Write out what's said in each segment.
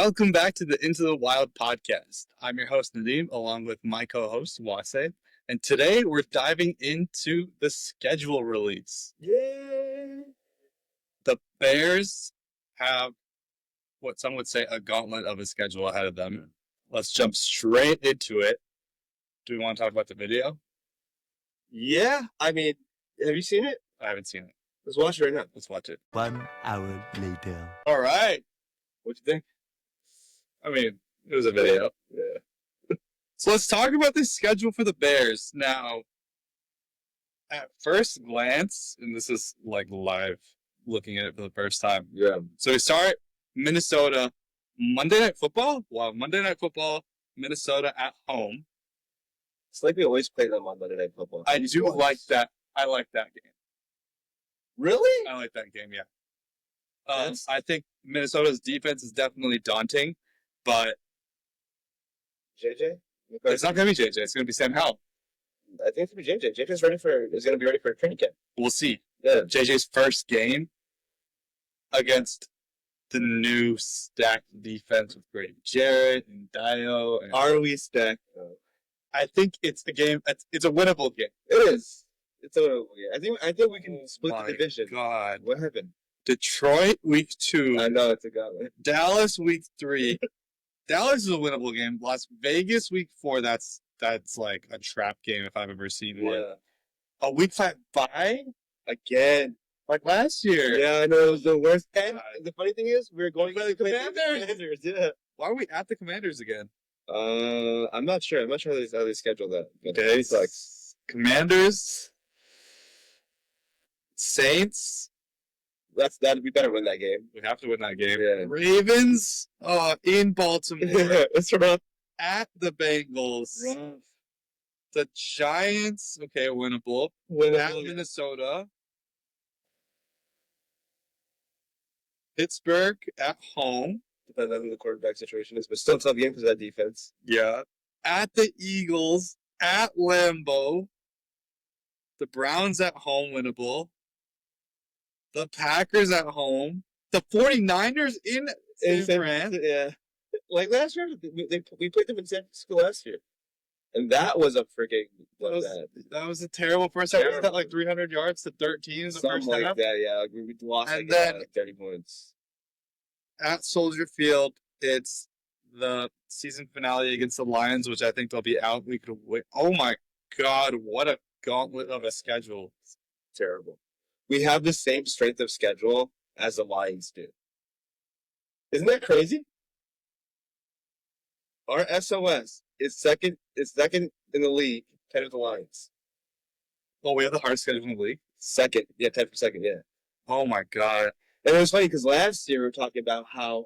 Welcome back to the Into the Wild podcast. I'm your host, Nadeem, along with my co-host, Wasé. And today we're diving into the schedule release. Yay! The Bears have what some would say a gauntlet of a schedule ahead of them. Let's jump straight into it. Do we want to talk about the video? Yeah, I mean, have you seen it? I haven't seen it. Let's watch it right now. Let's watch it. 1 hour later. All right. What'd you think? I mean, it was a video. Yeah. So let's talk about the schedule for the Bears. Now, at first glance, and this is like live looking at it for the first time. Yeah. So we start Minnesota, Monday Night Football. Wow, Monday Night Football, Minnesota at home. It's like we always play them on Monday Night Football. I do like that. I like that game. Really? I like that game, yeah. I think Minnesota's defense is definitely daunting, but JJ? it's not going to be JJ. It's going to be Sam Howell. I think it's going to be JJ. JJ's going to be ready for a training camp. We'll see. Yeah. JJ's first game against the new stacked defense with Grady Jarrett and Dio. And Are we stacked? I think it's a game. It's a winnable game. It is. It's a winnable game. I think we can split the division. God. What happened? Detroit week 2. I know it's a gauntlet. Dallas week 3. Dallas is a winnable game. Las Vegas week 4. That's like a trap game if I've ever seen one. Yeah. A week 5 bye Again. like last year. Yeah, I know it was the worst. And the funny thing is, we're going By to the play Commanders. Yeah. Why are we at the Commanders again? I'm not sure. I'm not sure how they scheduled that. But Okay, it sucks. Commanders, Saints. We better win that game. We have to win that game. Yeah. Ravens, in Baltimore. It's rough. At the Bengals. The Giants, okay, winnable. At Minnesota. Pittsburgh at home. Depends on who the quarterback situation is, but still a tough game because of that defense. Yeah. At the Eagles. At Lambeau. The Browns at home, winnable. The Packers at home. The 49ers in San Fran. Yeah. Like last year, we played them in San Francisco last year. And that was a freaking... That was a terrible first half. Was that like 300 yards to 13 in the Something first like half? that, yeah. We lost And then- like 30 points. At Soldier Field, it's the season finale against the Lions, which I think they'll be out. We could win. Oh my God, what a gauntlet of a schedule. Terrible. We have the same strength of schedule as the Lions do. Isn't that crazy? Our SOS is second in the league, 10 of the Lions. Oh, we have the hardest schedule in the league? Second. Yeah, 10 for second, yeah. Oh my God. And it was funny because last year we were talking about how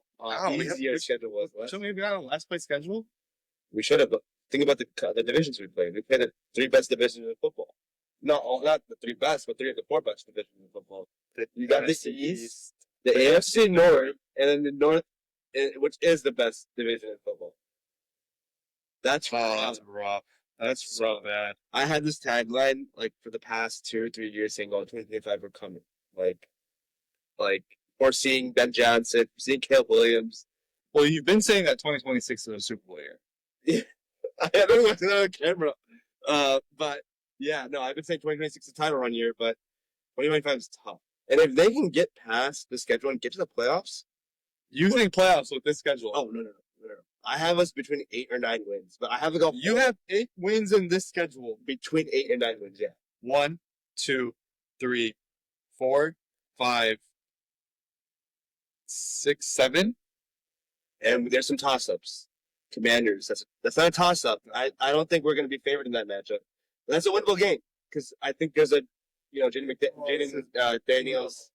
we easy our schedule was. Shouldn't we have got a last place schedule? We should have, but think about the divisions we played. We played the 3 best divisions in football. Not the 3 best, but 3 of the 4 best divisions in football. You got the East, the AFC North, and then the North, which is the best division in football. That's rough. That's so bad. I had this tagline like for the past 2 or 3 years saying, "Oh, 2025 we're coming." Like foreseeing Ben Johnson, seeing Caleb Williams. Well, you've been saying that 2026 is a Super Bowl year. Yeah, I don't know what's on camera. But yeah, no, I've been saying 2026 is a title run year, but 2025 is tough. And if they can get past the schedule and get to the playoffs, You think playoffs with this schedule? oh no. I have us between 8 or 9 wins, but I have to go. You have 8 wins in this schedule. between 8 and 9 wins. Yeah. 1, 2, 3, 4, 5, 6, 7. And there's some toss-ups. Commanders. That's not a toss-up. I don't think we're going to be favored in that matchup. But that's a winnable game because I think there's Jaden Daniels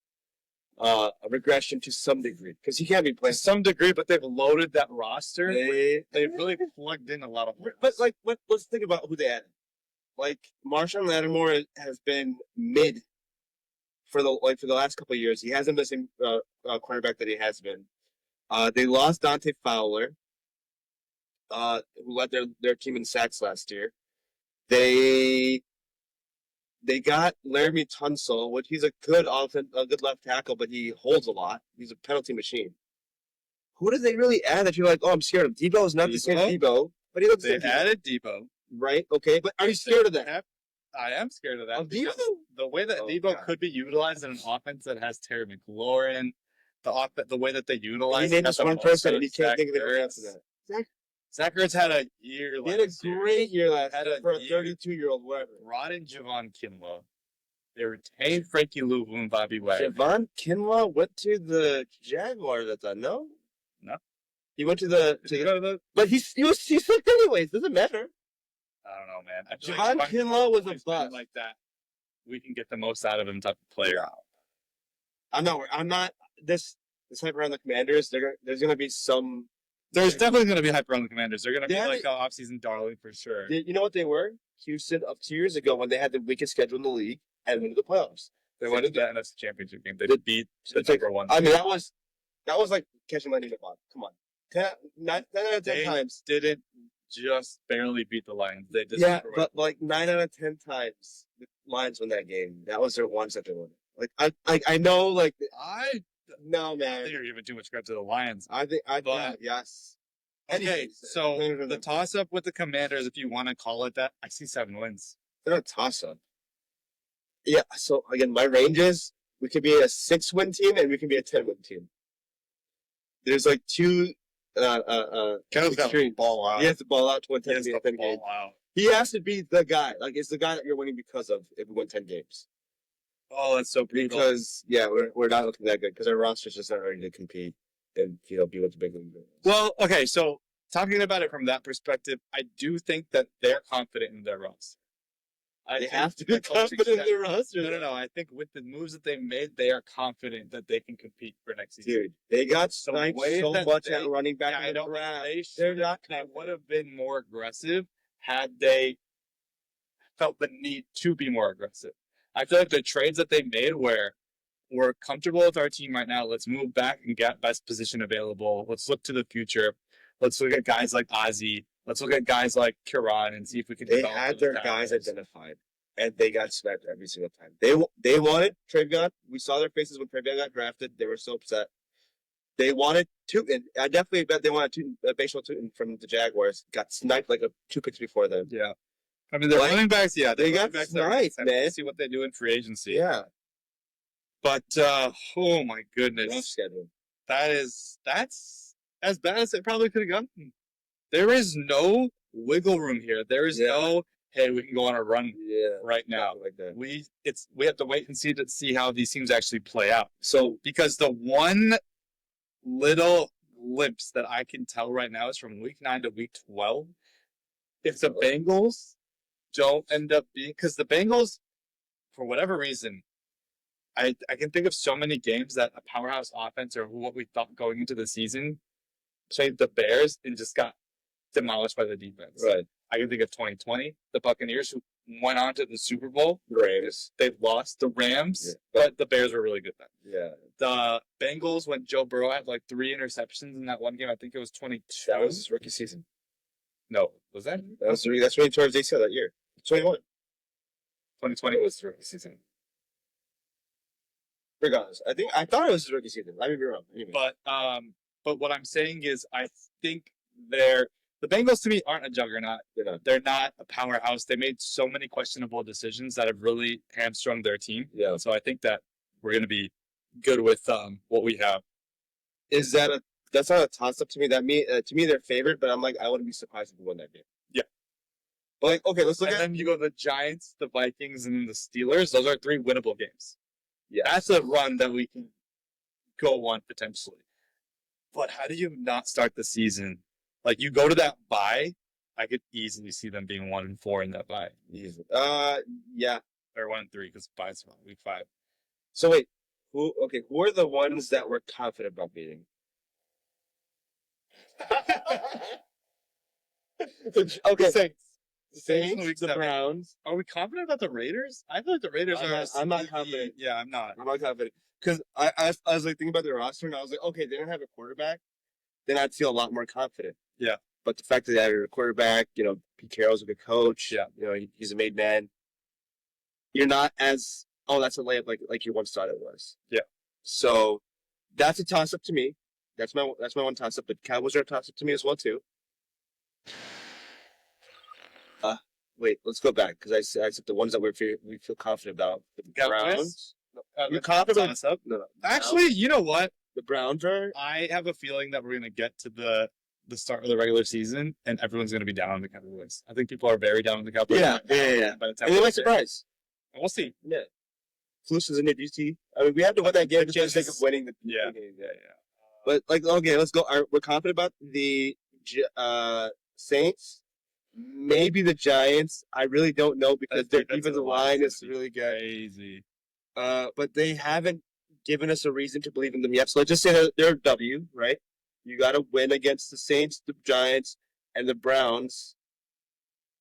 a regression to some degree because he can't be To playing. some degree, but they've loaded that roster. They- They've really plugged in a lot of holes. But like, let's think about who they added. Like Marshawn Lattimore has been mid for the last couple of years. He hasn't been the same quarterback that he has been. They lost Dante Fowler, who led their team in sacks last year. They got Laramie Tunsil, which he's a good left tackle, but he holds a lot. He's a penalty machine. who did they really add that you're like, oh, I'm scared of? Debo is not the same Debo, but he looks They like Debo. added Debo. Right? Okay, but are you scared of that? I am scared of that. Of because Debo? The way that Oh, Debo God. could be utilized in an offense that has Terry McLaurin, the way that they You utilize name just one person, and you can't think of anyone else Ertz. for that. Zach Ertz had a year. He had a last year. great year last Had year a for a year. 32-year-old, whatever. Brought in Javon Kinlaw. They retained Frankie Louvu and Bobby Wagner. Javon Kinlaw went to the Jaguars at that, no? No. He went to the Did he go to the? but he sucked anyways, doesn't matter. I don't know, man. I feel Javon like Kinlaw was a always been bust. like that. We can get the most out of him type of player. I'm not this hype around the Commanders. There's gonna be some. There's definitely going to be hype around the Commanders. They're going to be Yeah, like an offseason darling for sure. You know what they were? Houston up 2 years ago when they had the weakest schedule in the league and went to the playoffs. They went to the NFC Championship game. They beat the It's like, number one. I mean, that was like catching lightning in a bottle. Come on, 10 out of 10 They times. didn't just barely beat the Lions. They just Yeah, but like 9 out of 10 times the Lions won that game. That was their one that they won. Like I know, like I no think man. you're giving too much credit to the Lions. Yeah, yes. Okay, Anyways, so Commanders are the the- toss-up with the Commanders, if you want to call it that, I see 7 wins. They're not a toss-up. Yeah, so again, my range is we could be a 6-win team and we can be a 10-win team. There's like two Kevin's got to extremes. ball out. He has to ball out to win He 10 has to games. ball out. He has to be the guy. Like, it's the guy that you're winning because of if we win 10 games. Oh, that's so brutal. Because, yeah, we're not looking that good because our roster's just not ready to compete and, be with the big league. Well, okay, so talking about it from that perspective, I do think that they're confident in their roster. They have to be confident in their roster. No. I think with the moves that they've made, they are confident that they can compete for next season. Dude, they got The sniped way so that much they- at running back. Yeah, in I the don't draft. think They're not they confident. would have been more aggressive had they felt the need to be more aggressive. I feel like the trades that they made where we're comfortable with our team right now. Let's move back and get best position available. Let's look to the future. Let's look at guys like Ozzy. Let's look at guys like Kiran and see if we can. They develop had those their guys. guys identified, and they got sniped every single time. They wanted Travion. We saw their faces when Travion got drafted. They were so upset. They wanted Tootin. I definitely bet they wanted Tootin, baseball Tootin from the Jaguars. Got sniped like 2 picks before them. Yeah. I mean, they're Like, running backs. Yeah, they got running backs sniped, are- man. See what they do in free agency. Yeah, But oh my rough goodness, schedule. that's as bad as it probably could have gotten. There is no wiggle room here. There is no hey, we can go on a run Yeah, right now. like that. We have to wait and see how these teams actually play out. So Because the one little glimpse that I can tell right now is from week 9 to week 12. If the Bengals don't end up being, because the Bengals, for whatever reason, I can think of so many games that a powerhouse offense or what we thought going into the season played the Bears and just got demolished by the defense. right, I can think of 2020, the Buccaneers who went on to the Super Bowl. Rams. They lost the Rams, Yeah. but the Bears were really good then. Yeah, The Bengals, when Joe Burrow had like 3 interceptions in that one game, I think it was 22. that was his rookie season. No, was that? That's when he tore his ACL that year. 21. 2020 was the rookie season. Regardless, I thought it was his rookie season. I may be wrong. Anyway. But what I'm saying is, I think the Bengals to me aren't a juggernaut. They're not. They're not a powerhouse. They made so many questionable decisions that have really hamstrung their team. Yeah. So I think that we're going to be good with what we have. That's not a toss up to me. To me they're favored, but I'm like I wouldn't be surprised if we won that game. Yeah. But like, okay, let's look And at then you go the Giants, the Vikings, and then the Steelers. Those are 3 winnable games. yeah. That's a run that we can go on potentially. But how do you not start the season? Like, you go to that bye, I could easily see them being 1-4 in that bye. Easy. Yeah. Or 1-3 because bye's week 5. So wait, who are the ones that we're confident about beating? Okay. Saints, Week the 7. Browns. Are we confident about the Raiders? I feel like the Raiders are. I'm not confident. Yeah, I'm not. I'm not confident because I was like thinking about their roster and I was like, okay, they don't have a quarterback, then I'd feel a lot more confident. Yeah. But the fact that they have a quarterback, Pete Carroll's a good coach. Yeah. He's a made man. You're not as that's a layup like you once thought it was. Yeah. So that's a toss up to me. That's my one toss up. But Cowboys are a toss up to me as well too. Wait, let's go back because I said the ones that we feel confident about. The Browns. You're confident about No. Actually, you know what? The Browns are. I have a feeling that we're going to get to the start of the regular season and everyone's going to be down on the Cowboys. I think people are very down on the Cowboys. Yeah. By the time And they might surprise. we'll see. Yeah. Flus is in it, DC. I mean, we have to win that game just for the sake of winning the Yeah. game. Yeah. But, like, okay, let's go. We're confident about the Saints. Maybe the Giants. I really don't know because their defensive line is really good. Crazy. But they haven't given us a reason to believe in them yet. So let's just say that they're a W, right? You got to win against the Saints, the Giants, and the Browns.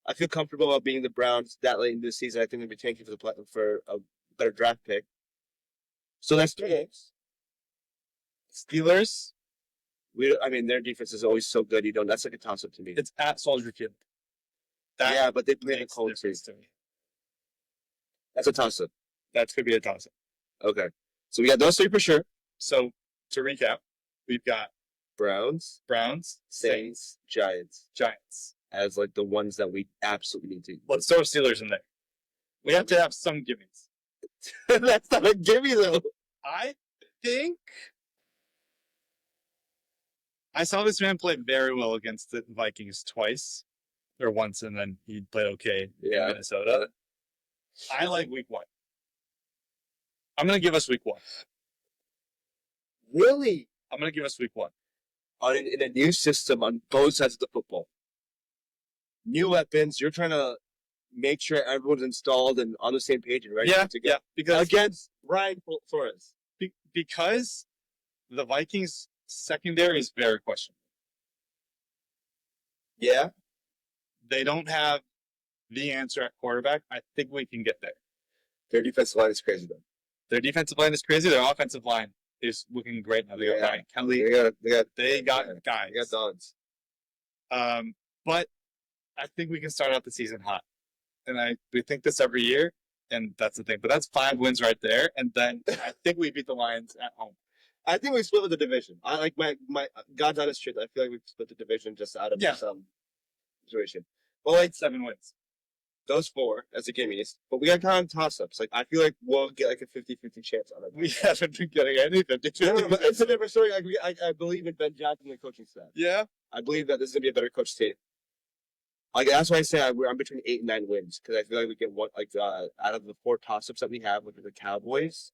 I feel comfortable about being the Browns that late in the season. I think they'll be tanking for a better draft pick. So that's 3 games. Steelers. Their defense is always so good. That's like a toss up to me. It's at Soldier Field. Yeah, but they play in a makes cold difference season. to me. That's a toss up. That could be a toss-up. Okay. So we got those 3 for sure. So to recap, we've got Browns, Saints, Giants Giants. as like the ones that we absolutely need to. Let's throw Steelers in there. We have to have some gimmies. That's not a gimme though. I think I saw this man play very well against the Vikings twice, or once, and then he played okay in Minnesota. I like week 1. I'm going to give us week 1. Really? I'm going to give us week 1. In a new system on both sides of the football. New weapons. You're trying to make sure everyone's installed and on the same page and ready to go. Yeah, because against Ryan Flores. Because the Vikings secondary is very questionable. Yeah. They don't have the answer at quarterback. I think we can get there. Their defensive line is crazy though. Their defensive line is crazy. Their offensive line is looking great now. They got Ryan Kelly. They got guys. They got dogs. But I think we can start out the season hot. And we think this every year, and that's the thing. But that's 5 wins right there. And then I think we beat the Lions at home. I think we split with the division. I like my God's honest truth. I feel like we split the division just out of some situation. Well, like 7 wins. Those 4 as a gimmies. But we got kind of toss-ups. Like, I feel like we'll get like a 50-50 chance on it. We haven't been getting any 50-50. But it's a different story. Like, I believe in Ben Johnson, the coaching staff. Yeah. I believe that this is going to be a better coach team. Like, that's why I say I'm between 8 and 9 wins. Because I feel like we get one, like, out of the 4 toss-ups that we have, which are the Cowboys,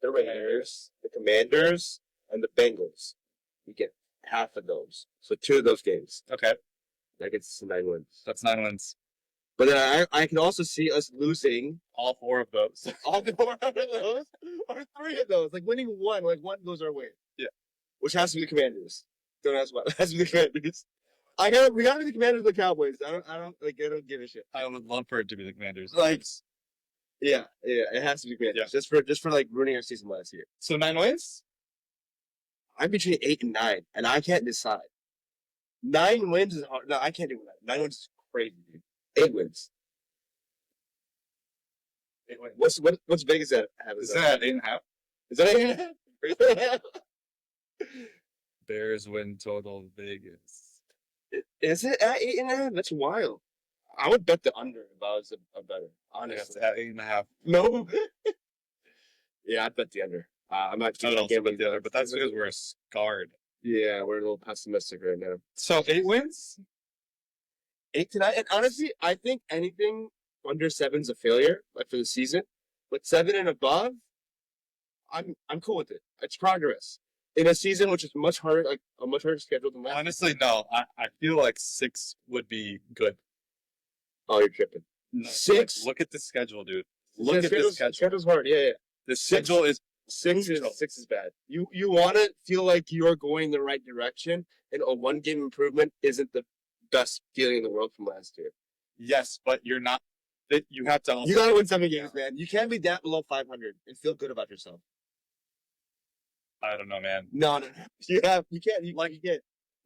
the Raiders, the Commanders, and the Bengals. We get half of those. So 2 of those games. Okay. That gets 9 wins. That's 9 wins. But then I can also see us losing all 4 of those. All 4 of those? Or 3 of those. Like winning 1. Like 1 goes our way. Yeah. Which has to be the Commanders. Don't ask why. It has to be the Commanders. We gotta be the Commanders of the Cowboys. I don't give a shit. I would love for it to be the Commanders. Like, yeah, it has to be Commanders. Yeah. Just for like ruining our season last year. So 9 wins? I'm between 8 and 9, and I can't decide. 9 wins is hard. No, I can't do that. 9 wins is crazy, dude. 8 wins. 8 wins. What's Vegas at? Is that 8.5? Is that 8.5? Bears win total Vegas. Is it at 8.5? That's wild. I would bet the under if I was a better. Honestly, at 8.5. No. Yeah, I'd bet the under. I'm not. I would also bet the under, but that's because we're scarred. Yeah, we're a little pessimistic right now. So 8 wins, 8 to 9, and honestly, I think anything under 7 is a failure, like for the season. But 7 and above, I'm cool with it. It's progress in a season which is much harder, like a much harder schedule than last. Honestly, no. I feel like 6 would be good. Oh, you're tripping. No, 6. Like, look at the schedule, dude. Look at the schedule. Schedule's hard. Yeah. The schedule is 6 is bad. You want to feel like you're going the right direction, and a 1-game improvement isn't the best feeling in the world from last year. Yes, but you're not. You have to. Also, you got to win 7 games, man. You can't be down below 500 and feel good about yourself. I don't know, man. No. You can't. You can't.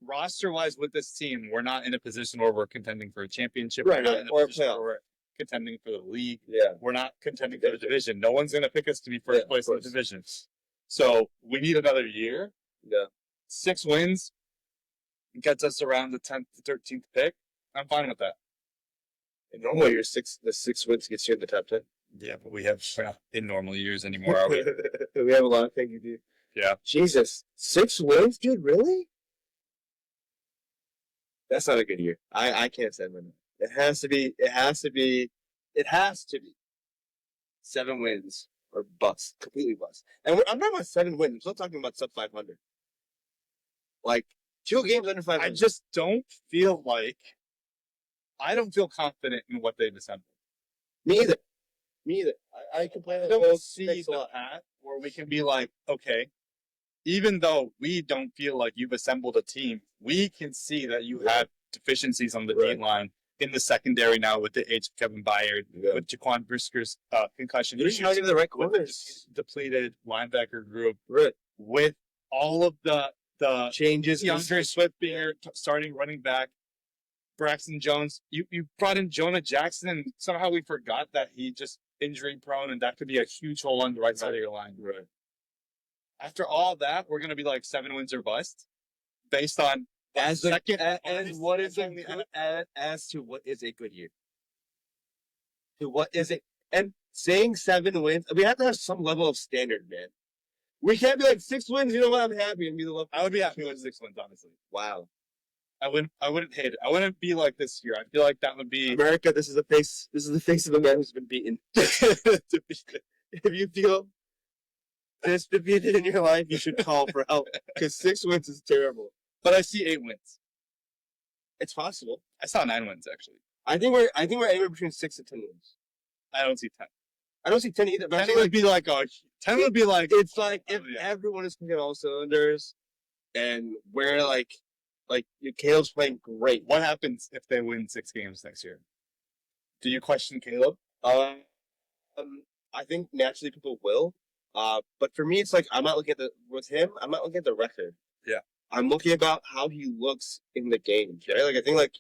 Roster-wise, with this team, we're not in a position where we're contending for a championship, right? Or a playoff. We're contending for the league. Yeah, we're not contending for the division. No one's going to pick us to be first place in the division. So we need another year. Yeah. 6 wins gets us around the 10th to 13th pick. I'm fine with that. In normal years, the 6 wins gets you in the top 10. Yeah, but we're not in normal years anymore, are we? We have a lot of things to do. Yeah. Jesus, 6 wins, dude, really? That's not a good year. I can't say that. It has to be 7 wins or bust, completely bust. And I'm not about 7 wins. I'm still talking about sub 500. Like 2 games under 500. I just don't feel I don't feel confident in what they've assembled. Me either. I complain. I don't see the path where we can be like, okay, even though we don't feel like you've assembled a team, we can see that you have deficiencies on the D line in the secondary now with the age of Kevin Byard, with Jaquan Brisker's concussion. You're not even the right with corners. the depleted linebacker group, Right. with all of the Changes. DeAndre Swift being starting running back, Braxton Jones. You brought in Jonah Jackson, and somehow we forgot that he just injury prone, and that could be a huge hole on the right side of your line. Right. After all that, we're going to be like 7 wins or bust, based on As to what is a good year. To what is it? And saying 7 wins, we have to have some level of standard, man. We can't be like 6 wins. You know what? I'm happy and be the love. I would be happy with 6 wins, honestly. Wow. I wouldn't hate it. I wouldn't be like this year. I feel like that would be America. This is the face of a man who's been beaten. If you feel this defeated in your life, you should call for help because 6 wins is terrible. But I see 8 wins. It's possible. I saw 9 wins actually. I think we're anywhere between 6 and 10 wins. I don't see 10. I don't see 10 either. But 10 would be like 10 would be like it's like if everyone is clicking all cylinders, and we're like Caleb's playing great. What happens if they win 6 games next year? Do you question Caleb? I think naturally people will. But for me, it's like I'm not looking at the record. Yeah. I'm looking about how he looks in the game. Right? Like I think like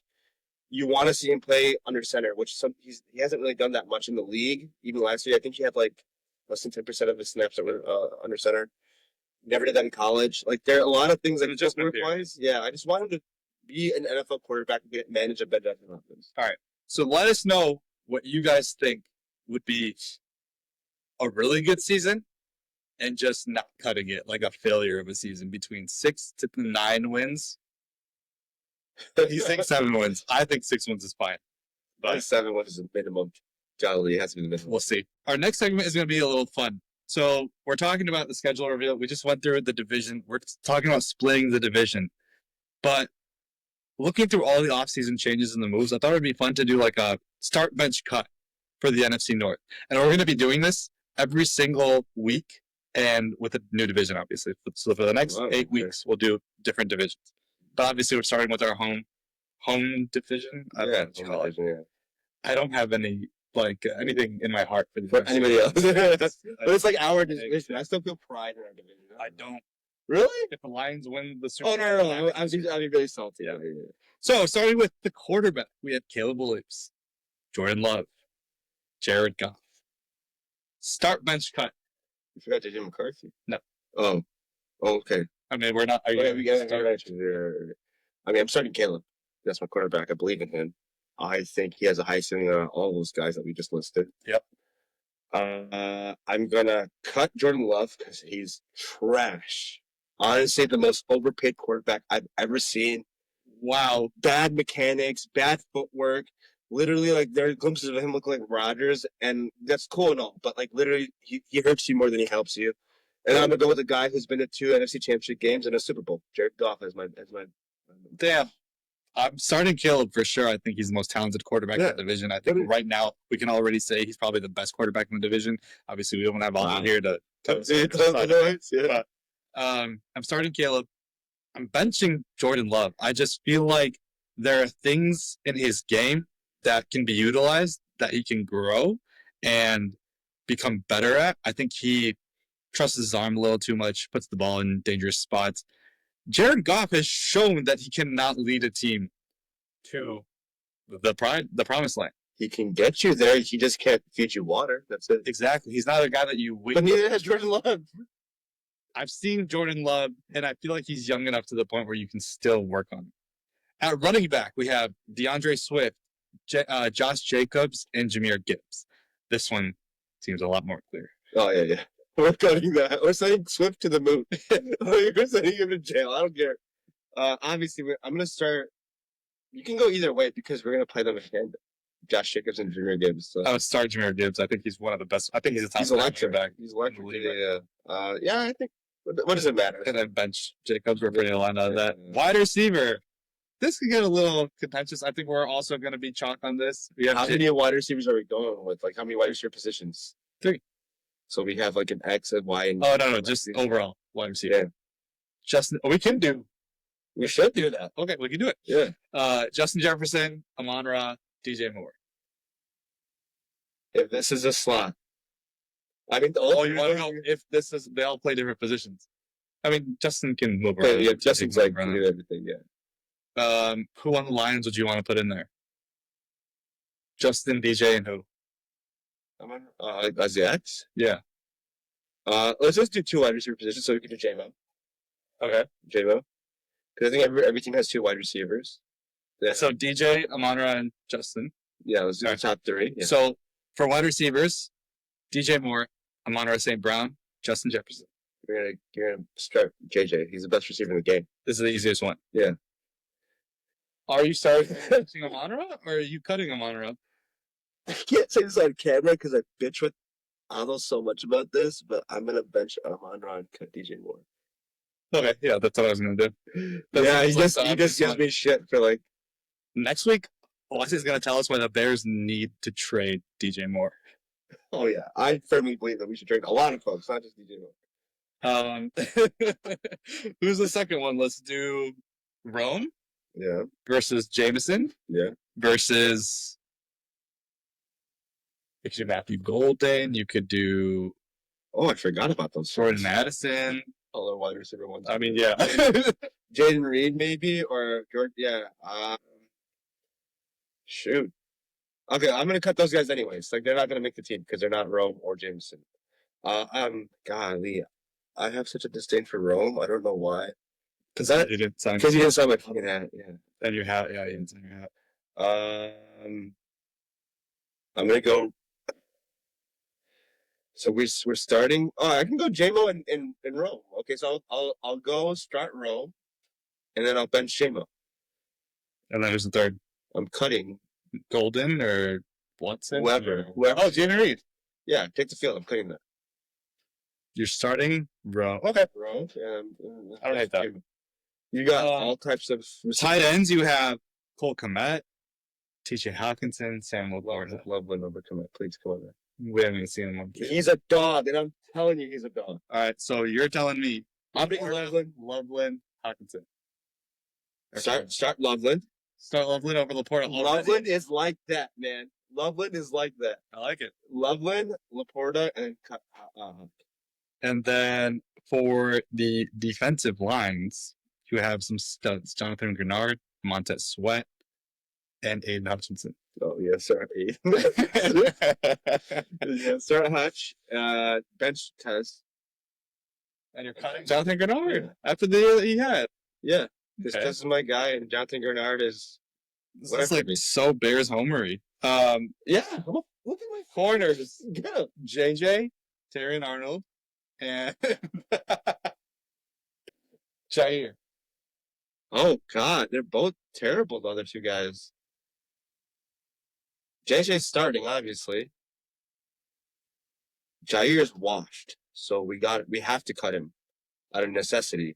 you want to see him play under center, which he hasn't really done that much in the league. Even last year, I think he had like less than 10% of his snaps that were under center. Never did that in college. Like there are a lot of things that just work-wise. Yeah, I just want him to be an NFL quarterback and manage a better offense. All right. So let us know what you guys think would be a really good season and just not cutting it, like a failure of a season, between 6 to 9 wins. He's saying 7 wins. I think 6 wins is fine. But 7 wins is a minimum. Jolly has to be the minimum. We'll see. Our next segment is going to be a little fun. So we're talking about the schedule reveal. We just went through the division. We're talking about splitting the division. But looking through all the offseason changes and the moves, I thought it would be fun to do like a start bench cut for the NFC North. And we're going to be doing this every single week and with a new division, obviously. So for the next 8 weeks, we'll do different divisions. But obviously, we're starting with our home division. I don't know what you call it. Yeah. I don't have any anything in my heart for anybody else. But it's like our division. I still feel pride in our division. I don't. Really? If the Lions win the Super Bowl. Oh, no. I'll be really salty. Yeah. So, starting with the quarterback, we have Caleb Williams, Jordan Love, Jared Goff. Start bench cut. You forgot JJ McCarthy? No. Oh, okay. I mean, we're not. I'm starting Caleb. That's my quarterback. I believe in him. I think he has a high ceiling on all those guys that we just listed. Yep. I'm gonna cut Jordan Love because he's trash. Honestly, the most overpaid quarterback I've ever seen. Wow, bad mechanics, bad footwork. Literally, like there are glimpses of him look like Rodgers, and that's cool and all, but like literally, he hurts you more than he helps you. And I'm gonna go with a guy who's been to 2 NFC Championship games and a Super Bowl. Jared Goff as my. Damn. I'm starting Caleb for sure. I think he's the most talented quarterback in the division. I think right now we can already say he's probably the best quarterback in the division. Obviously, we don't have all here to but, I'm starting Caleb. I'm benching Jordan Love. I just feel like there are things in his game that can be utilized, that he can grow and become better at. I think he trusts his arm a little too much, puts the ball in dangerous spots. Jared Goff has shown that he cannot lead a team to the promised land. He can get you there. He just can't feed you water. That's it. Exactly. He's not a guy that you wait. But neither has Jordan Love. I've seen Jordan Love, and I feel like he's young enough to the point where you can still work on him. At running back, we have DeAndre Swift, Josh Jacobs, and Jahmyr Gibbs. This one seems a lot more clear. Oh, yeah. We're cutting that. We're sending Swift to the moon. We're sending him to jail. I don't care. Obviously, I'm going to start. You can go either way because we're going to play them again. Josh Jacobs and Jahmyr Gibbs. So. I would start Jahmyr Gibbs. I think he's one of the best. I think he's a top electric back. He's electric. Yeah. I think. What does it matter? And then bench Jacobs. We're pretty aligned on that. Wide receiver. This could get a little contentious. I think we're also going to be chalk on this. We have how many wide receivers are we going with? Like, how many wide receiver positions? 3. So we have like an X and Y. And no, just overall wide receiver. Yeah. Justin, we should do that. Okay, we can do it. Yeah. Justin Jefferson, Amon-Ra, DJ Moore. If this is a slot, I mean, you want to know if this is? They all play different positions. I mean, Justin can move around. Yeah, Justin's like can do everything. Yeah. Who on the Lions would you want to put in there? Justin, DJ, and who? As the X? Yeah. Let's just do 2 wide receiver positions so we can do J-Mo. Okay. J-Mo. Because I think every team has 2 wide receivers. Yeah. So DJ, Amon-Ra, and Justin. Yeah, let's do the top 3. Yeah. So for wide receivers, DJ Moore, Amon-Ra St. Brown, Justin Jefferson. You're gonna start JJ. He's the best receiver in the game. This is the easiest one. Yeah. Are you starting Amon-Ra or are you cutting Amon-Ra? I can't say this on camera because I bitch with Aldo so much about this, but I'm gonna bench Amon-Ra and cut DJ Moore. Okay, yeah, that's what I was gonna do. He just gives me shit for like next week. Wasé's gonna tell us why the Bears need to trade DJ Moore. Oh yeah, I firmly believe that we should trade a lot of folks, not just DJ Moore. Who's the second one? Let's do Rome. Yeah. Versus Jameson. Yeah. Versus. You could do Matthew Golden. You could do. Oh, I forgot about those. Jordan Addison. All the wide receiver ones. I mean, yeah. Jaden Reed, maybe, or Jordan. Yeah. Shoot. Okay, I'm gonna cut those guys anyways. Like they're not gonna make the team because they're not Rome or Jameson. Golly, I have such a disdain for Rome. I don't know why. Because you didn't sign. Because you didn't sign my fucking hat. Yeah. And your hat. Yeah, you didn't sign your hat. I'm gonna go. So we're starting. Oh, I can go J-Mo in Rome. Okay, so I'll go start Rome, and then I'll bench J-Mo. And then who's the third? I'm cutting Golden or Watson. Whoever. Oh, Jaden Reed. Yeah, take the field. I'm cutting that. You're starting Rome. Okay. Rome. I don't hate that. You got all types of tight ends. You have Cole Kmet, T.J. Hawkinson, Samuel Gordon. Loveland over Kmet. Please come on there. We haven't even seen him. He's a dog, and I'm telling you, he's a dog. All right, so you're telling me I'm being Loveland, Hawkinson. Start Loveland. Start Loveland over Laporta. Loveland is like that, man. Loveland is like that. I like it. Loveland, Laporta, and and then for the defensive lines, you have some studs: Jonathan Grenard, Montez Sweat, and Aiden Hutchinson. Oh yes, sir. Start Hutch. Bench Tez. And you're cutting Jonathan Grenard after the year that he had. Yeah. This is my guy, and Jonathan Grenard is. It's like so Bears homery. Yeah. Look at my corners. Get up, JJ, Terrion Arnold, and Jair. Oh God, they're both terrible. The other 2 guys. JJ's starting, obviously. Jair is washed, so we have to cut him out of necessity.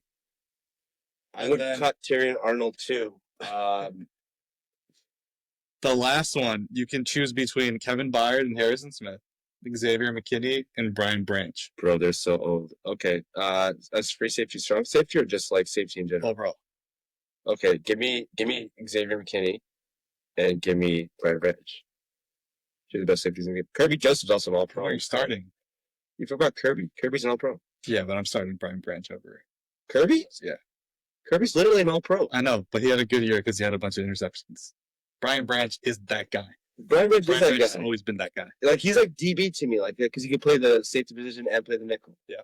I would cut Terrion Arnold too. The last one, you can choose between Kevin Byard and Harrison Smith, Xavier McKinney, and Brian Branch. Bro, they're so old. Okay, as free safety, strong safety, or just like safety in general? Overall. Okay, give me Xavier McKinney, and give me Brian Branch. You're the best safeties in the game. Kirby Joseph's also an all-pro. Oh, you're starting. You forgot Kirby. Kirby's an all-pro. Yeah, but I'm starting Brian Branch over. Kirby? Yeah. Kirby's literally an all-pro. I know, but he had a good year because he had a bunch of interceptions. Brian Branch is that guy. Brian Branch has always been that guy. Like, he's like DB to me, like, because he can play the safety position and play the nickel. Yeah.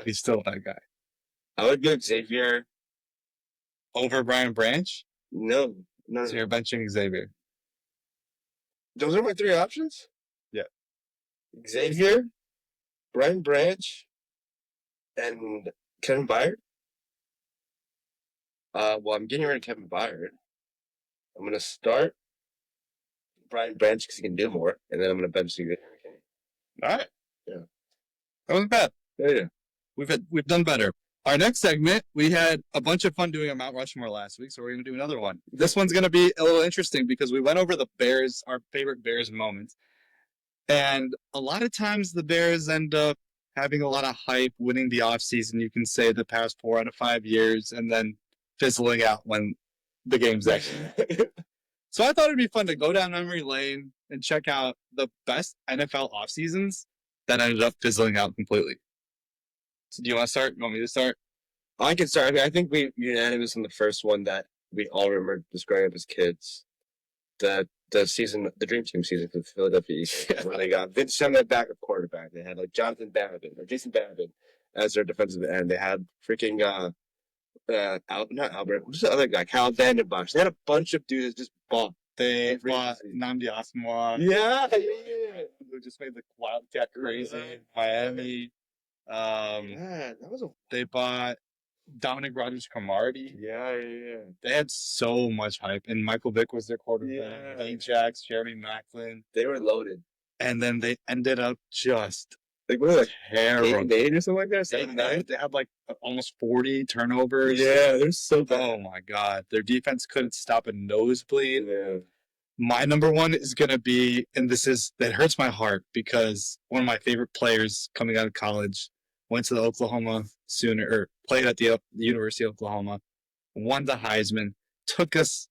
He's still that guy. I would go Xavier. Over Brian Branch? No. So you're benching Xavier. Those are my three options? Yeah. Xavier, Brian Branch, and Kevin Byard. Well, I'm getting rid of Kevin Byard. I'm going to start Brian Branch because he can do more, and then I'm going to bench Xavier. All right. Yeah. That wasn't bad. Yeah. We've done better. Our next segment, we had a bunch of fun doing a Mount Rushmore last week, so we're going to do another one. This one's going to be a little interesting because we went over the Bears, our favorite Bears moments. And a lot of times the Bears end up having a lot of hype, winning the offseason, you can say, the past 4 out of 5 years, and then fizzling out when the game's actually. So I thought it'd be fun to go down memory lane and check out the best NFL off seasons that ended up fizzling out completely. So do you want to start? You want me to start? I can start. I mean, I think we unanimous on the first one that we all remember just growing up as kids. The season, the Dream Team season for the Philadelphia Eagles, when they got Vince Young at back of quarterback. They had like Jonathan Bannerman or Jason Bannerman as their defensive end. They had freaking not Albert, who's the other guy? Kyle Vandenbosch. They had a bunch of dudes that just bought. They bought Nnamdi Asomugha. Yeah. Who just made the Wildcat crazy in Miami. Yeah, that was They bought Dominic Rodgers-Cromartie. Yeah. They had so much hype, and Michael Vick was their quarterback. Yeah. Ajax, Jeremy Maclin, They were loaded. and then they ended up just Like what? Like terrible. 8 or something like that. 7-9. They had like almost 40 turnovers. Yeah, they're so bad. Oh my God, their defense couldn't stop a nosebleed. Yeah. My number one is going to be, and that hurts my heart because one of my favorite players coming out of college went to the Oklahoma Sooner, or played at the University of Oklahoma, won the Heisman, took us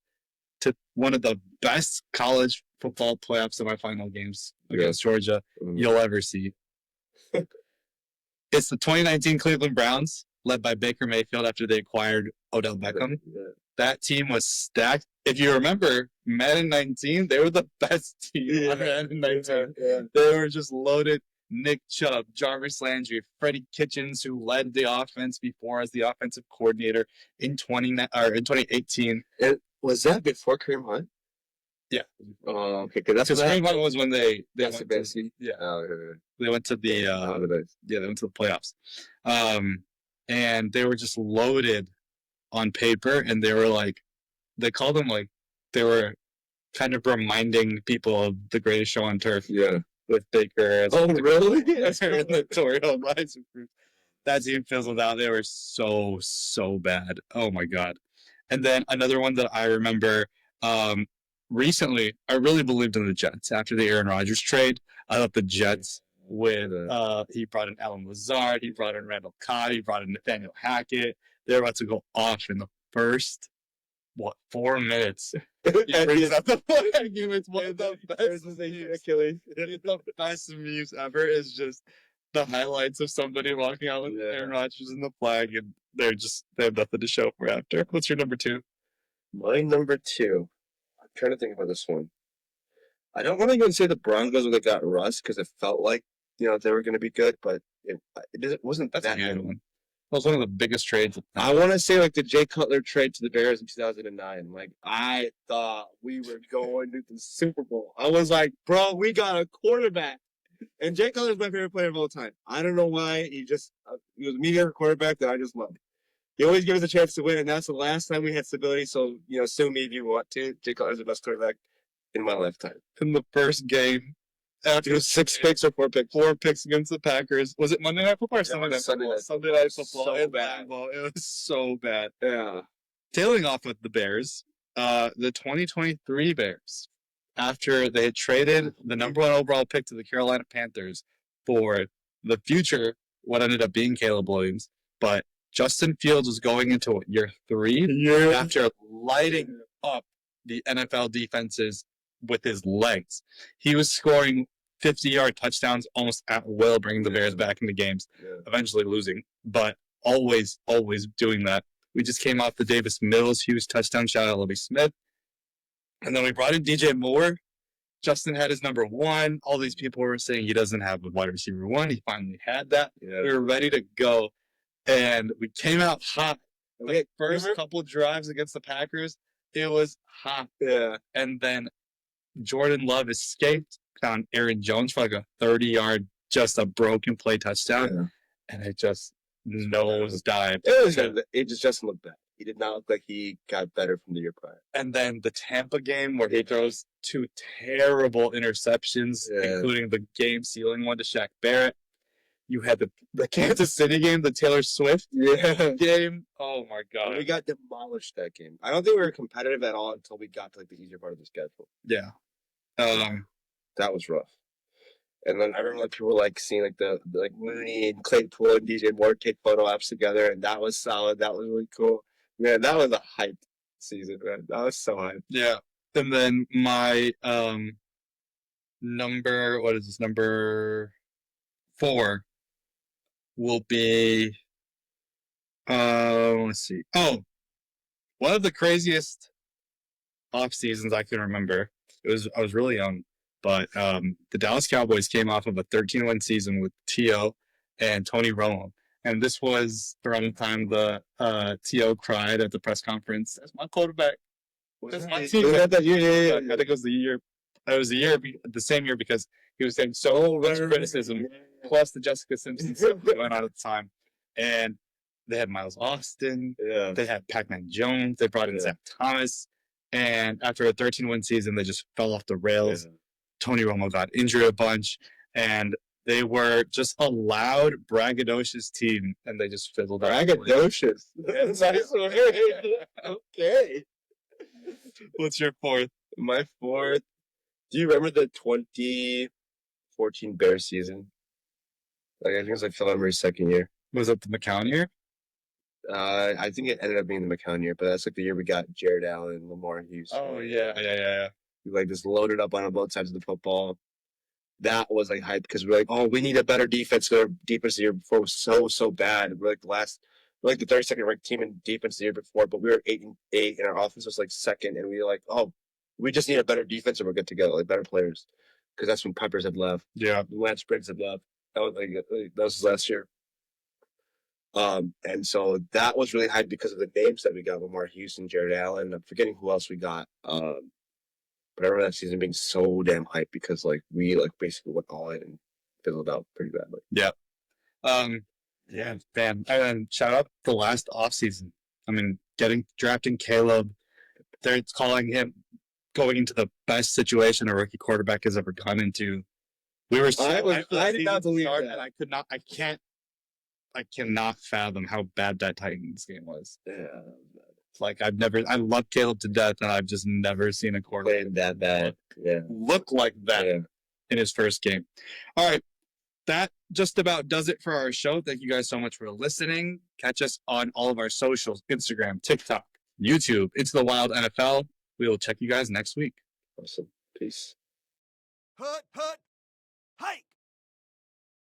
to one of the best college football playoff semifinal games against Georgia you'll ever see. It's the 2019 Cleveland Browns, led by Baker Mayfield after they acquired Odell Beckham. Yeah. That team was stacked. If you remember, Madden 19, they were the best team on Madden 19. Yeah. They were just loaded. Nick Chubb, Jarvis Landry, Freddie Kitchens, who led the offense before as the offensive coordinator in 2018. Was that before Kareem Hunt? Yeah. Oh, okay. Because Kareem Hunt was when they that's went the best team. yeah. Oh, yeah. They went to the they went to the playoffs. And they were just loaded on paper, and they were like, they called them like, they were kind of reminding people of the greatest show on turf. Yeah. With Baker as really? in the Toriel Rising Group. That team fizzled out. They were so bad. Oh my God. And then another one that I remember recently, I really believed in the Jets after the Aaron Rodgers trade. I thought the Jets with he brought in Alan Lazard, he brought in Randall Cobb, he brought in Nathaniel Hackett. They're about to go off in the first 4 minutes. He brings up the flag. It's one of the best Achilles. the best memes ever is just the highlights of somebody walking out with Aaron Rodgers and the flag, and they have nothing to show for after. What's your number two? My number two. I'm trying to think about this one. I don't want to even say the Broncos when they got Russ because it felt like they were going to be good, but it wasn't. That's that a good good. one. That was one of the biggest trades. I want to say like the Jay Cutler trade to the Bears in 2009. Like I thought we were going to the Super Bowl. I was like, bro, we got a quarterback. And Jay Cutler is my favorite player of all time. I don't know why. He was a mediocre quarterback that I just loved. He always gives us a chance to win, and that's the last time we had stability. So, sue me if you want to. Jay Cutler is the best quarterback in my lifetime. In the first game, after 6 picks or 4 picks, 4 picks against the Packers. Was it Monday Night Football or Sunday Night Football? Sunday Night Football. So bad. It was so bad. Yeah. Tailing off with the Bears, the 2023 Bears, after they had traded the number 1 overall pick to the Carolina Panthers for the future, what ended up being Caleb Williams, but Justin Fields was going into year 3 after lighting up the NFL defenses with his legs. He was scoring 50-yard touchdowns almost at will, bringing the Bears back into games, eventually losing, but always doing that. We just came off the Davis Mills huge touchdown, shout out Lovie Smith. And then we brought in DJ Moore, Justin had his number 1. All these people were saying he doesn't have a wide receiver 1. He finally had that. Yeah. We were ready to go. And we came out hot. The Okay, first remember? couple drives against the Packers, it was hot. Yeah. And then Jordan Love escaped, found Aaron Jones for like a 30-yard, just a broken play touchdown. Yeah. And it just nosedived. It just looked bad. He did not look like he got better from the year prior. And then the Tampa game where he throws 2 terrible interceptions, including the game-sealing one to Shaq Barrett. You had the Kansas City game, the Taylor Swift game. Oh, my God. We got demolished that game. I don't think we were competitive at all until we got to like the easier part of the schedule. Yeah. That was rough. And then I remember like people were like seeing like the like Mooney and Claypool and DJ Moore take photo ops together, and that was solid. That was really cool. Man, that was a hype season, man. That was so hype. Yeah. And then my number 4 will be let's see. Oh, one of the craziest off seasons I can remember. I was really young, but the Dallas Cowboys came off of a 13-win season with T.O. and Tony Romo. And this was around the time the T.O. cried at the press conference. That's my quarterback. That's my team. Was that that year? Yeah. I think it was the year. It was the same year because he was getting so much criticism, plus the Jessica Simpson stuff going on at the time. And they had Miles Austin. Yeah. They had Pac-Man Jones. They brought in Zach Thomas. And after a 13-win season, they just fell off the rails. Yeah. Tony Romo got injured a bunch. And they were just a loud, braggadocious team. And they just fizzled out. Braggadocious. That's nice word. Okay. What's your 4th? My 4th. Do you remember the 2014 Bears season? Like I think it was like Phil Emery's second year. Was it the McCown year? I think it ended up being the McCown year, but that's like the year we got Jared Allen, Lamar Houston. Oh, yeah. We like just loaded up on both sides of the football. That was like hype because we're like, oh, we need a better defense. Our defense the year before was so bad. We're like the 32nd ranked team in defense the year before, but we were 8-8, and our offense was like second, and we were like, oh, we just need a better defense and we're good to go, like better players, because that's when Peppers had left. Yeah, Lance Briggs had left. That was last year. And so that was really hype because of the names that we got: Lamar Houston, Jared Allen. I'm forgetting who else we got. But I remember that season being so damn hype because like we like basically went all in and fizzled out pretty badly. Yeah. Yeah, man. And shout out the last offseason. I mean, drafting Caleb. They're calling him going into the best situation a rookie quarterback has ever gone into. We were. I did not believe that. And I cannot fathom how bad that Titans game was. Yeah. Like I love Caleb to death, and I've just never seen a quarterback Played that bad. look like that in his first game. All right. That just about does it for our show. Thank you guys so much for listening. Catch us on all of our socials: Instagram, TikTok, YouTube. It's the Wild NFL. We will check you guys next week. Awesome. Peace. Hut, hut.